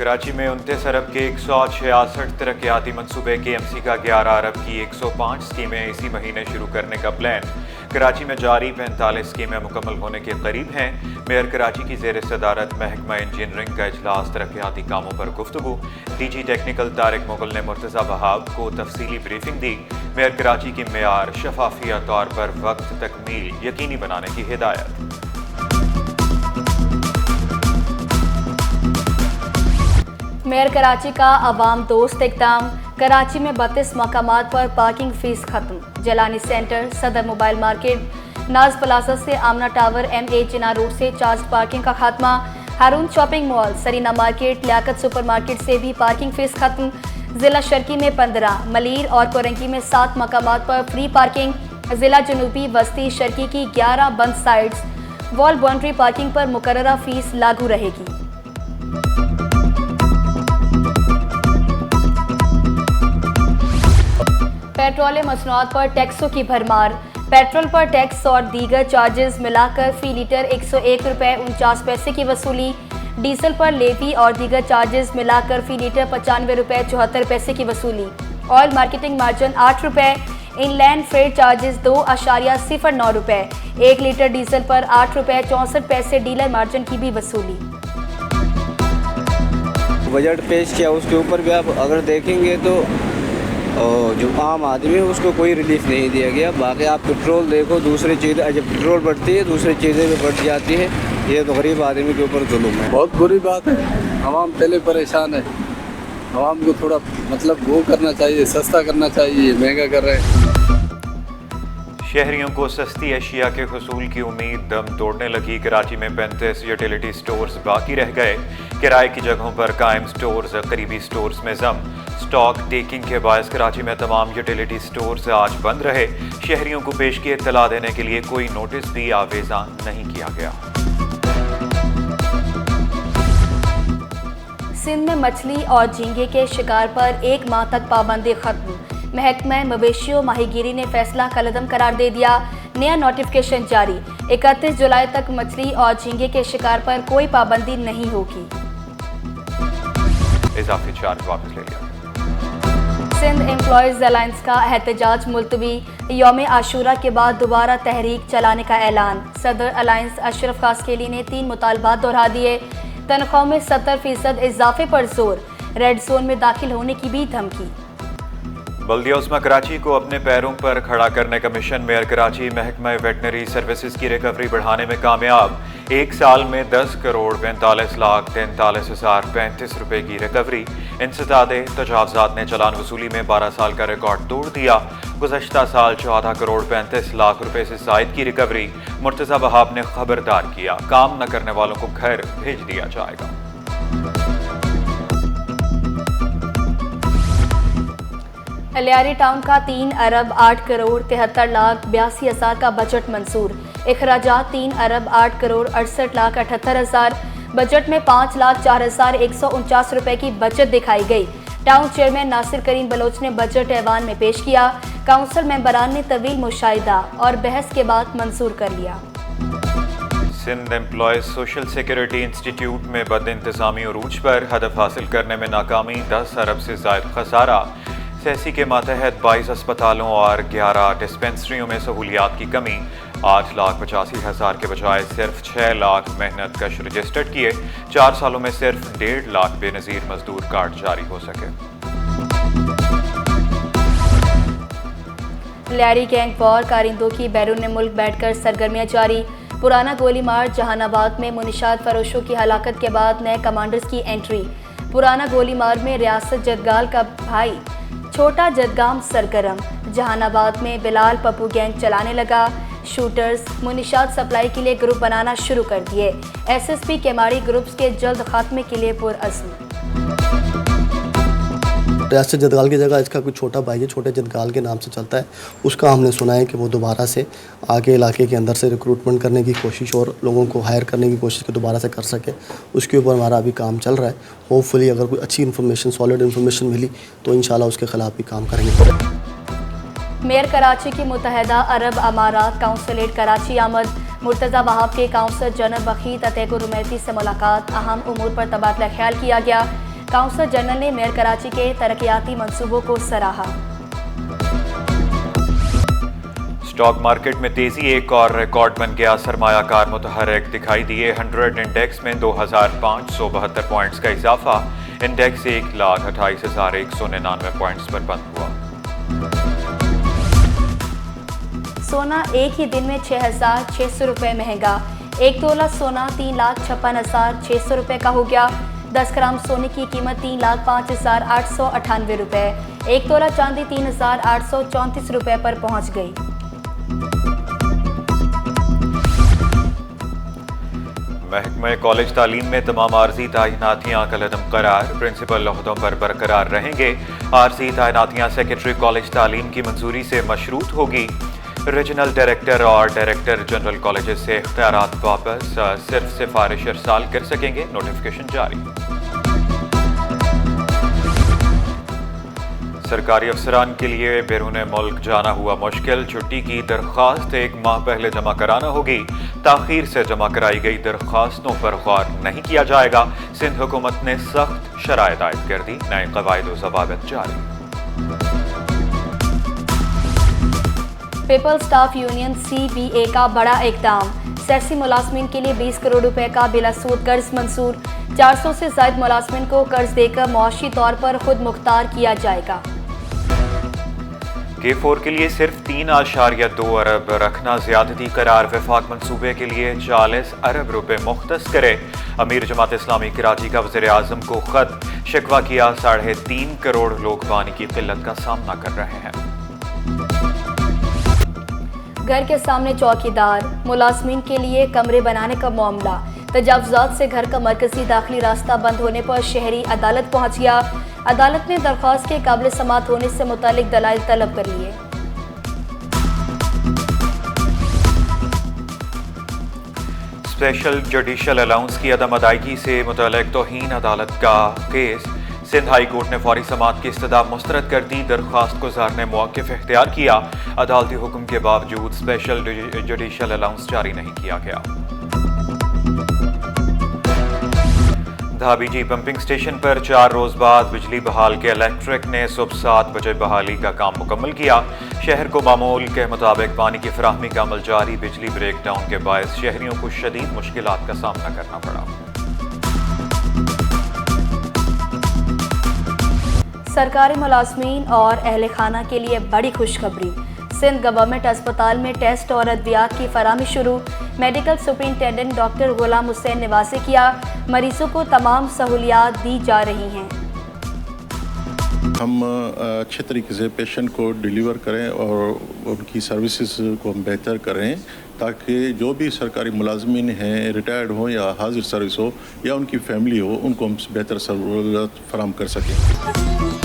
कराची में 29 अरब के 166 तरक्याती मनसूबे KMC का 11 अरब की 105 स्कीमें इसी महीने शुरू करने का प्लान। कराची में जारी 45 स्कीमें मुकम्मल होने के करीब हैं। मेयर कराची की ज़ेर सदारत महकमा इंजीनियरिंग का इजलास तरक्याती कामों पर गुफ्तगू। DG टेक्निकल तारिक मुगल ने मुर्तज़ा वहाब को तफसीली ब्रीफिंग दी। मेयर कराची की मेयार शफाफिया तौर पर वक्त तकमील यकीनी बनाने की हिदायत। मेयर कराची का अवाम दोस्त इक़दाम। कराची में 32 मकामात पर पार्किंग फीस खत्म। Jalani center, Saddar mobile market, Naz plaza से Amna tower, MA Jinnah road से चार्ज पार्किंग का खात्मा। Haroon shopping mall, Sarina market, Liaquat super market से भी पार्किंग फीस खत्म। जिला शर्की में 15, मलीर और कोरंगी में 7 मकामात पर फ्री पार्किंग। जिला जनूबी वस्ती शर्की की 11 बंद साइट्स वॉल बाउंड्री पार्किंग पर मुकर्ररा फीस लागू रहेगी। पेट्रोल मसनूआत पर टैक्सों की भरमार। पेट्रोल पर टैक्स और दीगर चार्जेस मिलाकर फी लीटर 101 रुपये 49 पैसे की वसूली। डीजल पर लेवी और दीगर चार्जेस मिलाकर फी लीटर 95 रुपये 74 पैसे की वसूली। ऑयल मार्केटिंग मार्जिन 8 रुपये। इनलैंड फ्रेट चार्जेस 2.09 रुपये। 1 लीटर डीजल पर 8 रुपये 64 पैसे डीलर मार्जिन की भी वसूली। बजट पेश किया, उसके ऊपर भी आप अगर देखेंगे तो जो आम आदमी है उसको कोई रिलीफ नहीं दिया गया। बाकी आप पेट्रोल देखो, दूसरी चीज़ें जब पेट्रोल बढ़ती है दूसरी चीज़ें भी बढ़ जाती है। ये तो गरीब आदमी के ऊपर जुल्म है। बहुत बुरी बात है। आवाम पहले परेशान है। आवाम को थोड़ा वो करना चाहिए, सस्ता करना चाहिए, महंगा कर रहे हैं। शहरियों को सस्ती अशिया के हुसूल की उम्मीद दम तोड़ने लगी। कराची में 35 यूटिलिटी स्टोर्स बाकी रह गए। किराए की जगहों पर कायम स्टोर्स करीबी स्टोर्स में जम। स्टॉक टेकिंग के बायस कराची में तमाम यूटिलिटी स्टोर्स आज बंद रहे। शहरियों को पेश की इत्तला देने के लिए कोई नोटिस भी आवेजा नहीं किया गया। सिंध में मछली और झींगे के शिकार पर 1 माह तक पाबंदी खत्म। महकमा मवेशियों माहीगीरी ने फैसला कलअदम करार दे दिया। नया नोटिफिकेशन जारी। 31 जुलाई तक मछली और झींगे के शिकार पर कोई पाबंदी नहीं होगी। इजाफी चार्ज वापस ले लिया। सिंध एम्प्लॉयज अलायंस का एहतजाज मुलतवी। यौम आशूरा के बाद दोबारा तहरीक चलाने का ऐलान। सदर अलायंस अशरफ कास्केली ने 3 मुतालबात दोहरा दिए। तनख्वाह में 70% इजाफे पर जोर। रेड जोन में दाखिल होने की भी धमकी। बल्दिया उस्मा कराची को अपने पैरों पर खड़ा करने का मिशन। मेयर कराची महकमा वेटनरी सर्विसेज की रिकवरी बढ़ाने में कामयाब। 1 साल में 10 करोड़ 45,43,035 रुपए की रिकवरी। इंसदादे तजावजात ने चलान वसूली में 12 साल का रिकॉर्ड तोड़ दिया। गुज़श्ता साल 14 करोड़ 35 लाख रुपए से ज़ायद की रिकवरी। मुर्तज़ा वहाब ने खबरदार किया, काम न करने वालों को घर भेज दिया जाएगा। लियारी टाउन का 3 अरब 8 करोड़ 73 लाख 82 हज़ार का बजट मंजूर। अखराजात 3 अरब 8 करोड़ 68 लाख 78 हज़ार। बजट में 5 लाख 4 हज़ार 149 रुपए की बचत दिखाई गई। टाउन चेयरमैन नासिर करीम बलोच ने बजट ऐवान में पेश किया। काउंसिल मेंबरान ने तवील मुशाहिदा और बहस के बाद मंजूर कर लिया। Sindh employees social security institute में बद इंतजामी उरूज पर। हदफ हासिल करने में नाकामी। 10 अरब से ज़ायद खसारा। सेसी के मातहत 22 अस्पतालों और 11 डिस्पेंसरियों में सहूलियात की कमी। 8,85,000 के बजाय सिर्फ 6 लाख मेहनत कश रजिस्टर्ड किए। 4 सालों में सिर्फ 1.5 लाख बेनज़ीर मजदूर कार्ड जारी हो सके। लियारी गैंग वॉर कारिंदों की बैरून मुल्क बैठकर सरगर्मियां जारी। पुराना गोली मार जहानाबाद में मुनिशात फरोशों की हलाकत के बाद नए कमांडर्स की एंट्री। पुराना गोली मार में रियासत जदगाल का भाई छोटा जदगाम सरगर्म। जहानाबाद में बिलाल पप्पू गैंग चलाने लगा। शूटर्स मुनिशात सप्लाई के लिए ग्रुप बनाना शुरू कर दिए। SSP केमाड़ी ग्रुप्स के जल्द खात्मे के लिए पुरअज़्म। रियासत जदगाल की जगह इसका कोई छोटा भाई है, छोटे जदगाल के नाम से चलता है। उसका हमने सुना है कि वो दोबारा से आगे इलाके के अंदर से रिक्रूटमेंट करने की कोशिश और लोगों को हायर करने की कोशिश को दोबारा से कर सके, उसके ऊपर हमारा अभी काम चल रहा है। होपफुली अगर कोई अच्छी इन्फॉर्मेशन, सॉलिड इन्फॉर्मेशन मिली तो इंशाल्लाह उसके ख़िलाफ़ भी काम करेंगे। मेयर कराची की मुत्तहदा अरब अमारात काउंसलेट कराची आमद। मुर्तज़ा वहाब के काउंसल जनरल बखी ततेको रुमैती से मुलाकात। अहम उमूर पर तबादला ख्याल किया गया। काउंसलर जनरल ने मेयर कराची के तरक्याती मंसूबों को सराहा। स्टॉक मार्केट में तेजी, एक और रिकॉर्ड बन गया। सरमायाकार मुतहर्रिक दिखाई दिए। 100 इंडेक्स में 2572 पॉइंट्स का इजाफा। इंडेक्स 1,28,199 पॉइंट्स पर बंद हुआ। सोना एक ही दिन में 6,600 रुपये महंगा। 1 तोला सोना 3,56,600 रुपये का हो गया। 10 ग्राम सोने की कीमत 3,05,898 रुपये। 1 तोला चांदी 3,834 रुपये पर पहुंच गई। महकमे कॉलेज तालीम में तमाम आर्जी तैनातियाँ कलअदम करार। प्रिंसिपल ओहदों पर बरकरार रहेंगे। आर्जी तैनातियाँ सेक्रेटरी कॉलेज तालीम की मंजूरी से मशरूत होगी। रीजनल डायरेक्टर और डायरेक्टर जनरल कॉलेजेस से इख्तियारात वापस, सिर्फ सिफारिश इरसाल कर सकेंगे। नोटिफिकेशन जारी। सरकारी अफसरान के लिए बैरून मुल्क जाना हुआ मुश्किल। छुट्टी की दरख्वास्त 1 माह पहले जमा कराना होगी। ताखीर से जमा कराई गई दरख्वास्तों पर गौर नहीं किया जाएगा। सिंध हुकूमत ने सख्त शराइत आयद कर दी। नए कवायद व ज़वाबित जारी। पीपल्स स्टाफ यूनियन CBA का बड़ा इक़दाम। सेक्सी मुलाजमीन के लिए 20 करोड़ रुपए का बिलासूद कर्ज मंजूर। 400 से ज़ायद मुलाजमीन को कर्ज देकर मुआशी तौर पर खुद मुख्तार किया जाएगा। K4 के लिए सिर्फ 3.2 अरब रखना ज़्यादती करार। वफाक मंसूबे के लिए 40 अरब रुपए मुख्तस करे। अमीर जमात इस्लामी कराची का वज़ीर आज़म को ख़त। शिकवा किया 3.5 करोड़ लोग पानी की किल्लत का सामना कर रहे हैं। घर के सामने चौकीदार, मुलाजमीन के लिए कमरे बनाने का मामला। तजावुज़ात से घर का मरकजी दाखिली रास्ता बंद होने पर शहरी अदालत पहुंच गया। अदालत ने दरख्वास्त के काबिल समात होने से मुतालिक दलाइल तलब कर लिए। स्पेशल जुडिशल अलाउंस की अदम अदायगी से मुतल्लिक तौहीन अदालत का केस। सिंध हाई कोर्ट ने फौरी समात की इस्तदा मुस्तरद कर दी। दरख्वास्त गुजार ने मौक़िफ़ इख्तियार किया। अदालती हुक्म के बावजूद स्पेशल जुडिशल अलाउंस जारी नहीं किया गया। धाबीजी पंपिंग स्टेशन पर 4 रोज़ बाद बिजली बहाल के इलेक्ट्रिक ने सुबह 7 बजे बहाली का काम मुकम्मल किया। शहर को मामूल के मुताबिक पानी की फराहमी का अमल जारी। बिजली ब्रेक डाउन के बायस शहरियों को शदीद मुश्किलात का सामना करना पड़ा। सरकारी मुलाजमीन और अहले खाना के लिए बड़ी खुशखबरी। सिंध गवर्नमेंट अस्पताल में टेस्ट और अद्वियात की फराहमी शुरू। Medical superintendent doctor Ghulam Hussain ने वाज़ेह किया, मरीजों को तमाम सहूलियात दी जा रही हैं। हम अच्छे तरीके से पेशेंट को डिलीवर करें और उनकी सर्विसेज को हम बेहतर करें ताकि जो भी सरकारी मुलाजमीन हैं, रिटायर्ड हो या हाजिर सर्विस हो या उनकी फैमिली हो, उनको हम बेहतर सहूलत फराहम कर सकें।